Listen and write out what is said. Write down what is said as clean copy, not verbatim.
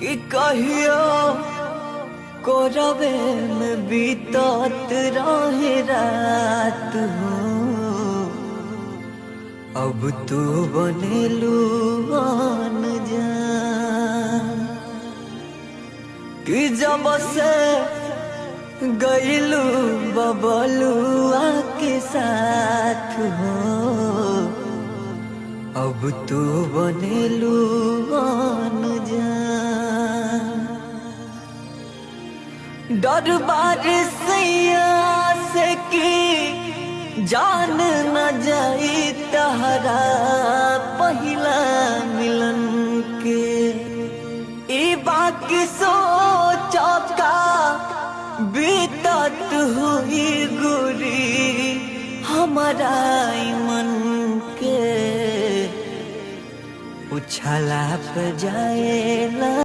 कि कहियो कोरबे में बीतत रहे रात हो। अब तू बनेलू अनजान कि जब से गईलू बबलुआ के साथ हो। अब तू बनेलू अनजान। डर बारिशैया से की जान न जाई तहरा पहिला मिलन के। ई बाकी सोचता बीतत हुई गुरी हमारा मन के। उछला पे जाएला